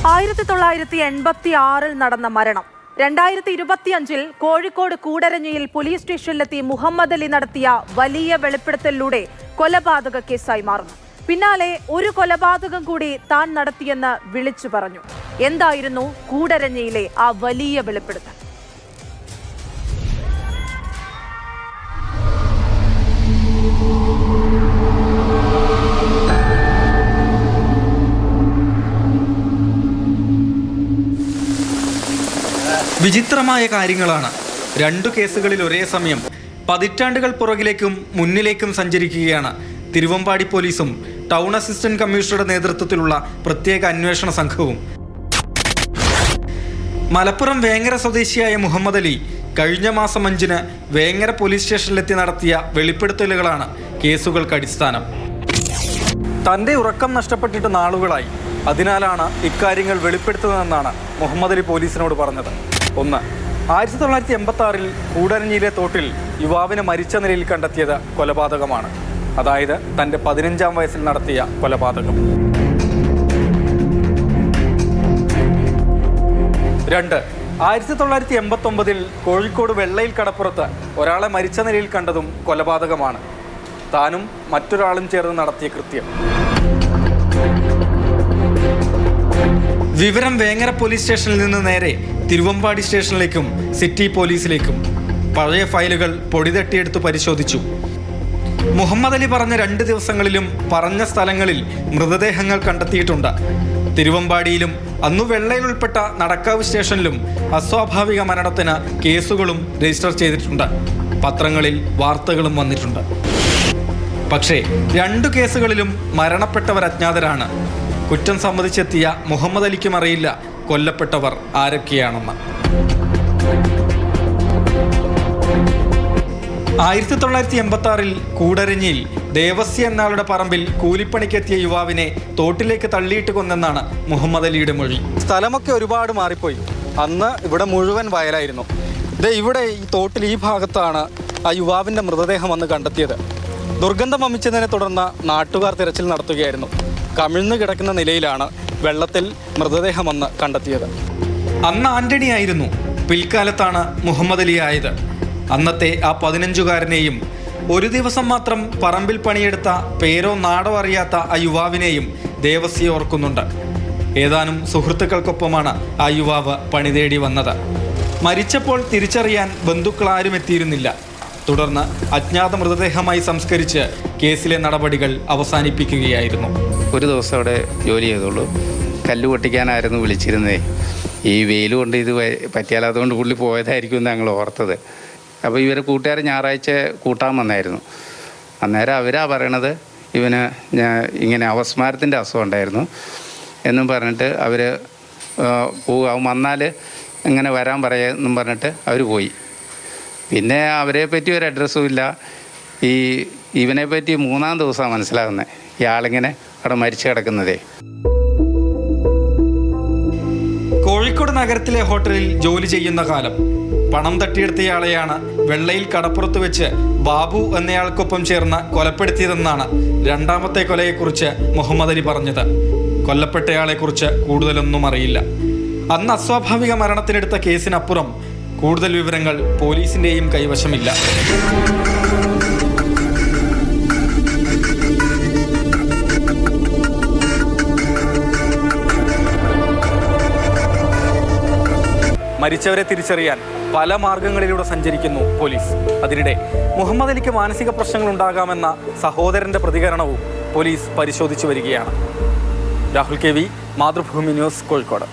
1986 നടന്ന മരണം 2025 കോഴിക്കോട് കൂടരഞ്ഞിയിൽ പോലീസ് സ്റ്റേഷനിലെത്തി മുഹമ്മദ് അലി നടത്തിയ വലിയ വെളിപ്പെടുത്തലിലൂടെ കൊലപാതക കേസായി മാറുന്നു. പിന്നാലെ ഒരു കൊലപാതകം കൂടി താൻ നടത്തിയെന്ന് വിളിച്ചു പറഞ്ഞു. എന്തായിരുന്നു കൂടരഞ്ഞിയിലെ ആ വലിയ വെളിപ്പെടുത്തൽ? വിചിത്രമായ കാര്യങ്ങളാണ്. രണ്ടു കേസുകളിൽ ഒരേ സമയം പതിറ്റാണ്ടുകൾ പുറകിലേക്കും മുന്നിലേക്കും സഞ്ചരിക്കുകയാണ് തിരുവമ്പാടി പോലീസും ടൗൺ അസിസ്റ്റന്റ് കമ്മീഷണറുടെ നേതൃത്വത്തിലുള്ള പ്രത്യേക അന്വേഷണ സംഘവും. മലപ്പുറം വേങ്ങര സ്വദേശിയായ മുഹമ്മദ് അലി കഴിഞ്ഞ മാസം 5-ന് വേങ്ങര പോലീസ് സ്റ്റേഷനിലെത്തി നടത്തിയ വെളിപ്പെടുത്തലുകളാണ് കേസുകൾക്ക് അടിസ്ഥാനം. തൻ്റെ ഉറക്കം നഷ്ടപ്പെട്ടിട്ട് നാളുകളായി, അതിനാലാണ് ഇക്കാര്യങ്ങൾ വെളിപ്പെടുത്തുന്നതെന്നാണ് മുഹമ്മദ് അലി പോലീസിനോട് പറഞ്ഞത്. 1. 1986 കൂടരഞ്ഞിയിലെ തോട്ടിൽ യുവാവിനെ മരിച്ച നിലയിൽ കണ്ടെത്തിയത് കൊലപാതകമാണ്. അതായത് തൻ്റെ 15-ാം വയസ്സിൽ നടത്തിയ കൊലപാതകം. 2. 1989 കോഴിക്കോട് വെള്ളയിൽ കടപ്പുറത്ത് ഒരാളെ മരിച്ച നിലയിൽ കണ്ടതും കൊലപാതകമാണ്. താനും മറ്റൊരാളും ചേർന്ന് നടത്തിയ കൃത്യം. വിവരം വേങ്ങര പോലീസ് സ്റ്റേഷനിൽ നിന്ന് നേരെ തിരുവമ്പാടി സ്റ്റേഷനിലേക്കും സിറ്റി പോലീസിലേക്കും പഴയ ഫയലുകൾ പൊടിതട്ടിയെടുത്ത് പരിശോധിച്ചു. മുഹമ്മദ് അലി പറഞ്ഞ 2 ദിവസങ്ങളിലും പറഞ്ഞ സ്ഥലങ്ങളിൽ മൃതദേഹങ്ങൾ കണ്ടെത്തിയിട്ടുണ്ട്. തിരുവമ്പാടിയിലും അന്നു വെള്ളയിൽ ഉൾപ്പെട്ട നടക്കാവ് സ്റ്റേഷനിലും അസ്വാഭാവിക മരണത്തിന് കേസുകളും രജിസ്റ്റർ ചെയ്തിട്ടുണ്ട്. പത്രങ്ങളിൽ വാർത്തകളും വന്നിട്ടുണ്ട്. പക്ഷേ 2 കേസുകളിലും മരണപ്പെട്ടവർ അജ്ഞാതരാണ്. കുറ്റം സമ്മതിച്ചെത്തിയ മുഹമ്മദ് അലിക്കും അറിയില്ല കൊല്ലപ്പെട്ടവർ ആരൊക്കെയാണെന്ന്. 1986 കൂടരഞ്ഞിയിൽ ദേവസ്യ എന്നാളുടെ പറമ്പിൽ കൂലിപ്പണിക്കെത്തിയ യുവാവിനെ തോട്ടിലേക്ക് തള്ളിയിട്ട് കൊന്നെന്നാണ് മുഹമ്മദ് അലിയുടെ മൊഴി. സ്ഥലമൊക്കെ ഒരുപാട് മാറിപ്പോയി. അന്ന് ഇവിടെ മുഴുവൻ വയലായിരുന്നു. ഇവിടെ ഈ തോട്ടിൽ ഈ ഭാഗത്താണ് ആ യുവാവിൻ്റെ മൃതദേഹം വന്ന് കണ്ടെത്തിയത്. ദുർഗന്ധം വമിച്ചതിനെ തുടർന്ന് നാട്ടുകാർ തിരച്ചിൽ നടത്തുകയായിരുന്നു. കമിഴ്ന്നു കിടക്കുന്ന നിലയിലാണ് വെള്ളത്തിൽ മൃതദേഹം വന്ന് കണ്ടെത്തിയത്. അന്ന് ആന്റണി ആയിരുന്നു, പിൽക്കാലത്താണ് മുഹമ്മദ് അലി ആയത്. അന്നത്തെ ആ 15-കാരനെയും ഒരു ദിവസം മാത്രം പറമ്പിൽ പണിയെടുത്ത പേരോ നാടോ അറിയാത്ത ആ യുവാവിനെയും ദേവസ്യ ഓർക്കുന്നുണ്ട്. ഏതാനും സുഹൃത്തുക്കൾക്കൊപ്പമാണ് ആ യുവാവ് പണി തേടി വന്നത്. മരിച്ചപ്പോൾ തിരിച്ചറിയാൻ ബന്ധുക്കളാരും എത്തിയിരുന്നില്ല. തുടർന്ന് അജ്ഞാത മൃതദേഹമായി സംസ്കരിച്ച് കേസിലെ നടപടികൾ അവസാനിപ്പിക്കുകയായിരുന്നു. ഒരു ദിവസം അവിടെ ജോലി ചെയ്തോളൂ. കല്ല് പൊട്ടിക്കാനായിരുന്നു വിളിച്ചിരുന്നേ. ഈ വെയിൽ കൊണ്ട് ഇത് പറ്റിയാലാതുകൊണ്ട് പുള്ളി പോയതായിരിക്കും ഞങ്ങൾ ഓർത്തത്. അപ്പോൾ ഇവരെ കൂട്ടുകാർ ഞായറാഴ്ച കൂട്ടാൻ വന്നായിരുന്നു. അന്നേരം അവരാ പറയണത് ഇവന് ഇങ്ങനെ അവസ്മാരത്തിൻ്റെ അസുഖം ഉണ്ടായിരുന്നു എന്നും പറഞ്ഞിട്ട് അവർ അവൻ വന്നാൽ ഇങ്ങനെ വരാൻ പറയാമെന്നും പറഞ്ഞിട്ട് അവർ പോയി. പിന്നെ അവരെ പറ്റി ഒരു അഡ്രസ്സും ഇല്ല. ഇവനെ പറ്റി 3-ാം ദിവസമാണ് മനസ്സിലാകുന്നത് ഇയാളിങ്ങനെ അവിടെ മരിച്ചു കിടക്കുന്നതേ. കോഴിക്കോട് നഗരത്തിലെ ഹോട്ടലിൽ ജോലി ചെയ്യുന്ന കാലം പണം തട്ടിയെടുത്തയാളെയാണ് വെള്ളയിൽ കടപ്പുറത്ത് വെച്ച് ബാബു എന്നയാൾക്കൊപ്പം ചേർന്ന് കൊലപ്പെടുത്തിയതെന്നാണ് 2ാമത്തെ കൊലയെക്കുറിച്ച് മുഹമ്മദ് അലി പറഞ്ഞത്. കൊല്ലപ്പെട്ടയാളെക്കുറിച്ച് കൂടുതലൊന്നും അറിയില്ല. അന്ന് അസ്വാഭാവിക മരണത്തിനെടുത്ത കേസിനപ്പുറം കൂടുതൽ വിവരങ്ങൾ പോലീസിൻ്റെയും കൈവശമില്ല. മരിച്ചവരെ തിരിച്ചറിയാൻ പല മാർഗങ്ങളിലൂടെ സഞ്ചരിക്കുന്നു പോലീസ്. അതിനിടെ മുഹമ്മദ് അലിക്ക് മാനസിക പ്രശ്നങ്ങൾ ഉണ്ടാകാമെന്ന സഹോദരന്റെ പ്രതികരണവും പോലീസ് പരിശോധിച്ചു വരികയാണ്. Rahul KV, Mathrubhumi news, Kozhikode.